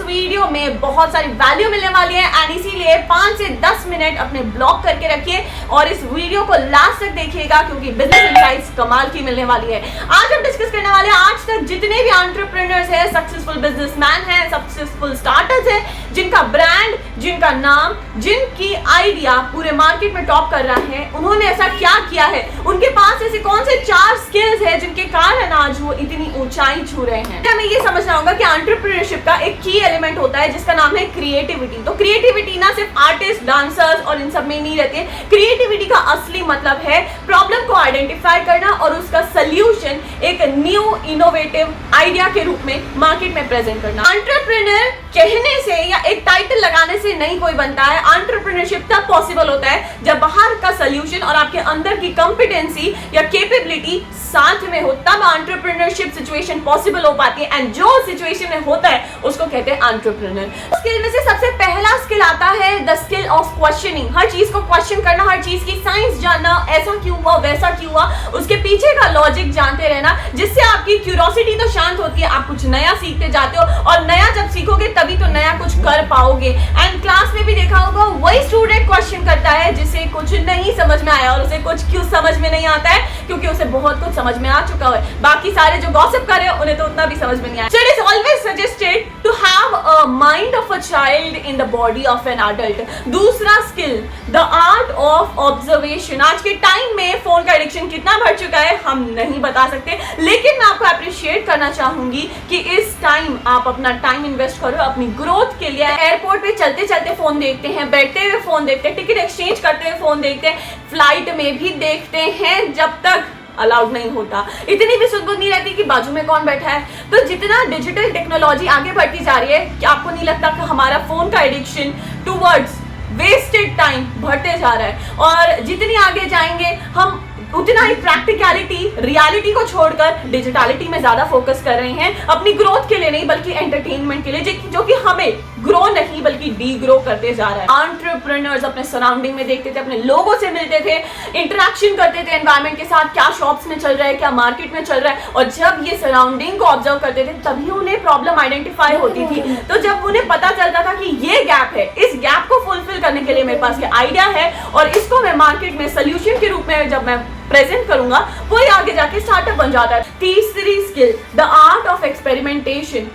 Video में बहुत सारी वैल्यू मिलने वाली है एंड इसीलिए 5 से 10 मिनट अपने ब्लॉक करके रखिए और इस वीडियो को लास्ट तक देखिएगा क्योंकि बिजनेस इनसाइट्स कमाल की मिलने वाली है। आज हम डिस्कस करने वाले हैं आज तक जितने भी एंटरप्रेन्योर्स हैं, सक्सेसफुल बिजनेसमैन हैं, सक्सेसफुल स्टार्टर्स हैं, जिनका ब्रांड, जिनका नाम, जिनकी आइडिया पूरे मार्केट में टॉप कर रहा है, उन्होंने ऐसा क्या किया है, उनके पास ऐसे कौन से 4 स्किल्स है जिनके कारण आज वो इतनी ऊंचाई छू रहे हैं। हमें ये समझना होगा कि एंटरप्रेन्योरशिप का एक की एलिमेंट होता है जिसका नाम है क्रिएटिविटी। तो क्रिएटिविटी ना सिर्फ आर्टिस्ट, डांसर्स और इन सब में नहीं रहती है। क्रिएटिविटी का असली मतलब है प्रॉब्लम को आइडेंटिफाई करना और उसका सॉल्यूशन एक न्यू इनोवेटिव आइडिया के रूप में मार्केट में प्रेजेंट करना। एंटरप्रेन्योर कहने से या एक टाइटल लगाने से नहीं कोई बनता है। एंटरप्रेन्योरशिप तब पॉसिबल होता है जब बाहर का सॉल्यूशन और आपके अंदर की कॉम्पिटेंसी या कैपेबिलिटी साथ में हो, तब एंटरप्रेन्योरशिप सिचुएशन पॉसिबल हो पाती है। एंड जो सिचुएशन में होता है उसको कहते हैं एंटरप्रेन्योर। स्किल में से सबसे पहला स्किल आता है द स्किल ऑफ क्वेश्चनिंग। हर चीज को क्वेश्चन करना, हर चीज की साइंस जानना, ऐसा क्यों हुआ, वैसा क्यों हुआ, उसके पीछे का लॉजिक जानते रहना, जिससे आपकी क्यूरियोसिटी तो शांत होती है, आप कुछ नया सीखते जाते हो और नया जब सीखोगे तभी तो नया कुछ कर पाओगे। एंड क्लास में भी देखा होगा वही स्टूडेंट क्वेश्चन करता है जिसे कुछ नहीं समझ में आया और उसे कुछ क्यों समझ में नहीं आता है, क्योंकि उसे बहुत कुछ समझ में आ चुका है। बाकी सारे जो गॉसिप कर रहे हैं उन्हें तो उतना भी समझ में नहीं आया। So it is always suggested to have a mind of a child in the body of an adult. दूसरा skill the art of observation. आज के टाइम में फोन का एडिक्शन कितना बढ़ चुका है हम नहीं बता सकते, लेकिन मैं आपको अप्रिशिएट करना चाहूंगी कि इस टाइम आप अपना टाइम इन्वेस्ट करो अपनी ग्रोथ के लिए। एयरपोर्ट पे चलते चलते फोन देखते हैं, बैठते हुए फोन देखते हैं, टिकट एक्सचेंज करते हुए फोन देखते हैं, फ्लाइट में भी देखते हैं जब तक अलाउड नहीं होता। इतनी भी सुध नहीं रहती कि बाजू में कौन बैठा है। तो जितना डिजिटल टेक्नोलॉजी आगे बढ़ती जा रही है, क्या आपको नहीं लगता कि हमारा फोन का एडिक्शन टूवर्ड्स वेस्टेड टाइम बढ़ते जा रहा है? और जितनी आगे जाएंगे हम उतना ही प्रैक्टिकलिटी, रियलिटी को छोड़कर डिजिटलिटी में ज्यादा फोकस कर रहे हैं, अपनी ग्रोथ के लिए नहीं बल्कि एंटरटेनमेंट के लिए, जो कि हमें ग्रो नहीं बल्कि डी ग्रो करते जा रहा है। एंटरप्रेन्योर्स अपने सराउंडिंग में देखते थे, अपने लोगों से मिलते थे, इंटरेक्शन करते थे एनवायरमेंट के साथ, क्या शॉप्स में चल रहा है, क्या मार्केट में चल रहा है, और जब ये सराउंडिंग को ऑब्जर्व करते थे तभी उन्हें प्रॉब्लम आइडेंटिफाई होती थी। तो जब उन्हें पता चलता था कि ये गैप है, इस गैप को फुलफिल करने के लिए मेरे पास ये आइडिया है और इसको मैं मार्केट में सोल्यूशन के रूप में जब मैं प्रेजेंट करूंगा, वही आगे जाके स्टार्टअप बन जाता है। तीसरी skill the art of experimentation.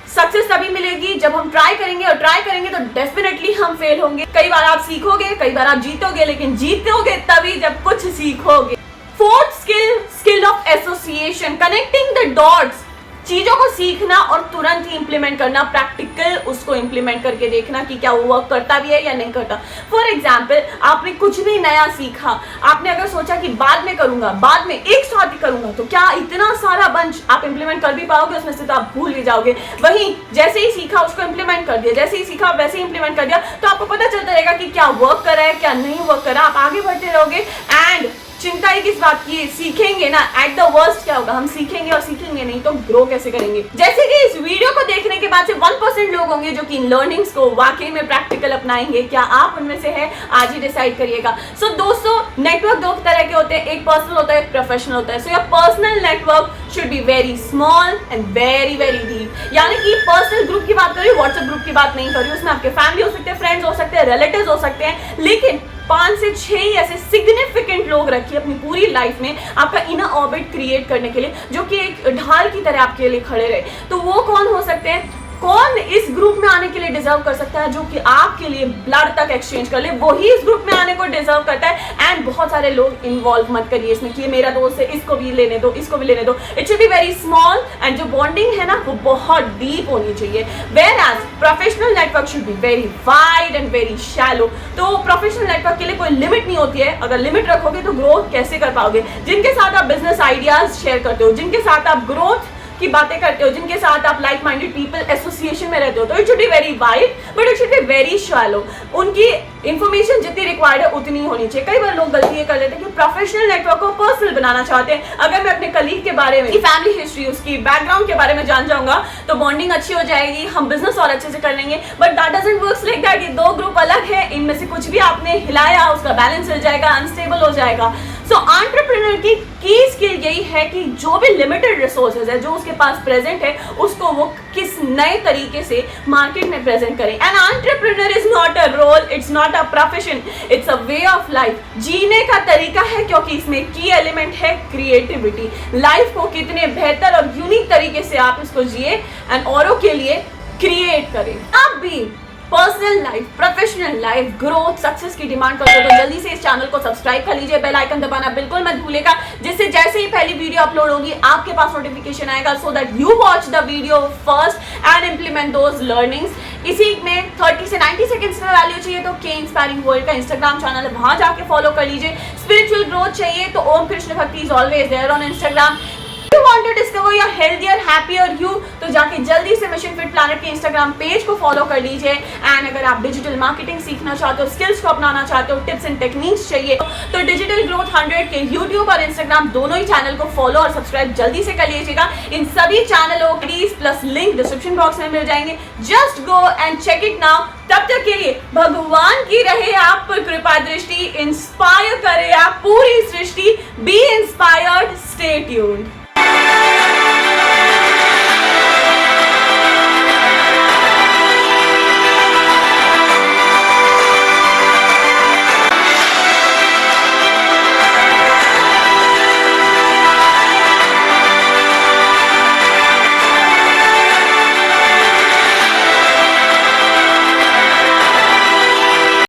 Success तभी मिलेगी जब हम ट्राई करेंगे और ट्राई करेंगे तो डेफिनेटली हम फेल होंगे। कई बार आप सीखोगे, कई बार आप जीतोगे, लेकिन जीतोगे तभी जब कुछ सीखोगे। Fourth skill, skill of association, connecting the dots. चीजों को सीखना और तुरंत ही इंप्लीमेंट करना, प्रैक्टिकल उसको इंप्लीमेंट करके देखना कि क्या वो वर्क करता भी है या नहीं करता। फॉर एग्जाम्पल, आपने कुछ भी नया सीखा, आपने अगर सोचा कि बाद में करूंगा, बाद में एक साथ ही करूंगा, तो क्या इतना सारा बंच आप इंप्लीमेंट कर भी पाओगे? उसमें से तो आप भूल ही जाओगे। वहीं जैसे ही सीखा उसको इंप्लीमेंट कर दिया, जैसे ही सीखा वैसे ही इंप्लीमेंट कर दिया, तो आपको पता चलता रहेगा कि क्या वर्क कर रहा है, क्या नहीं वर्क कर रहा। आप आगे बढ़ते रहोगे एंड चिंता ही किस बात की, सीखेंगे ना। एट द वर्स्ट क्या होगा, हम सीखेंगे और सीखेंगे नहीं तो ग्रो कैसे करेंगे? जैसे कि इस वीडियो को देखने के बाद से 1% लोग होंगे जो कि इन लर्निंग्स को वाकई में प्रैक्टिकल अपनाएंगे। क्या आप उनमें से हैं? आज ही डिसाइड करिएगा। सो दोस्तों, नेटवर्क दो तरह के होते हैं, एक पर्सनल होता है, एक प्रोफेशनल होता है। So your personal network should be very small and very very deep. यानी कि पर्सनल ग्रुप की बात करिए, व्हाट्सएप ग्रुप की बात नहीं करिए। उसमें आपके फैमिली हो सकते हैं, फ्रेंड्स हो सकते हैं, रिलेटिव्स हो सकते हैं, लेकिन 5 से 6 ऐसे सिग्निफिकेंट लोग रखिए अपनी पूरी लाइफ में आपका इनर ऑर्बिट क्रिएट करने के लिए, जो कि एक ढाल की तरह आपके लिए खड़े रहे। तो वो कौन हो सकते हैं? कौन इस ग्रुप में आने के लिए डिजर्व कर सकता है? जो कि आपके लिए ब्लड तक एक्सचेंज कर ले, वही इस ग्रुप में आने को डिजर्व करता है। एंड बहुत सारे लोग इन्वॉल्व मत करिए इसमें कि ये मेरा दोस्त है, इसको भी लेने दो, इसको भी लेने दो। It should be very small and जो बॉन्डिंग है ना वो बहुत डीप होनी चाहिए। Whereas professional network should be very wide and very shallow. तो प्रोफेशनल नेटवर्क के लिए कोई लिमिट नहीं होती है। अगर लिमिट रखोगे तो ग्रोथ कैसे कर पाओगे? जिनके साथ आप बिजनेस आइडियाज शेयर करते हो, जिनके साथ आप ग्रोथ की बातें करते हो, जिनके साथ आप लाइक माइंडेड पीपल एसोसिएशन में रहते हो, तो it should be very wide but it should be very shallow. उनकी इंफॉर्मेशन जितनी रिक्वायर्ड है उतनी होनी चाहिए। कई बार लोग गलती ये कर लेते हैं कि प्रोफेशनल नेटवर्क को पर्सनल बनाना चाहते हैं। अगर मैं अपने कलीग के बारे में, फैमिली हिस्ट्री, उसकी बैकग्राउंड के बारे में जान जाऊंगा तो बॉन्डिंग अच्छी हो जाएगी, हम बिजनेस और अच्छे से कर लेंगे। But that doesn't work like that. ये 2 ग्रुप अलग है, इनमें से कुछ भी आपने हिलाया उसका बैलेंस हिल जाएगा, अनस्टेबल हो जाएगा। सो एंटरप्रेन्योर की स्किल यही है कि जो भी लिमिटेड रिसोर्सेज है जो उसके पास प्रेजेंट है उसको वो किस नए तरीके से मार्केट में प्रेजेंट करें। An entrepreneur is not a role, it's not a profession, it's a way of life, जीने का तरीका है, क्योंकि इसमें की एलिमेंट है क्रिएटिविटी। लाइफ को कितने बेहतर और यूनिक तरीके से आप इसको जिए एंड औरों के लिए क्रिएट करें। आप भी personal life, professional life, growth, success की डिमांड करते हो तो जल्दी से इस चैनल को सब्सक्राइब कर लीजिए, बेल आइकन दबाना बिल्कुल मत भूलिएगा, जिससे जैसे ही पहली वीडियो अपलोड होगी आपके पास नोटिफिकेशन आएगा, so that you watch the video first and implement those learnings. इसी में 30 से 90 सेकंड्स में वैल्यू चाहिए तो के इंस्पायरिंग वर्ल्ड का इंस्टाग्राम चैनल है, वहां जाके फॉलो कर लीजिए। स्पिरिचुअल ग्रोथ चाहिए तो Om Krishna Bhakti is always there on Instagram. You want to discover your healthier, happier you, तो जाके जल्दी से मिशन फिट प्लैनेट के इंस्टाग्राम पेज को फॉलो कर लीजिए। एंड अगर आप डिजिटल मार्केटिंग सीखना चाहते हो, स्किल्स को अपनाना चाहते हो, टिप्स एंड टेक्निक्स चाहिए तो डिजिटल ग्रोथ 100 के यूट्यूब और इंस्टाग्राम दोनों ही चैनल को फॉलो और सब्सक्राइब जल्दी से कर लीजिएगा। इन सभी चैनलों की प्लस लिंक डिस्क्रिप्शन बॉक्स में मिल जाएंगे, just go and check it now. तब तक के लिए भगवान की रहे आप पर कृपा दृष्टि, इंस्पायर करे आप पूरी सृष्टि। Be inspired, stay tuned.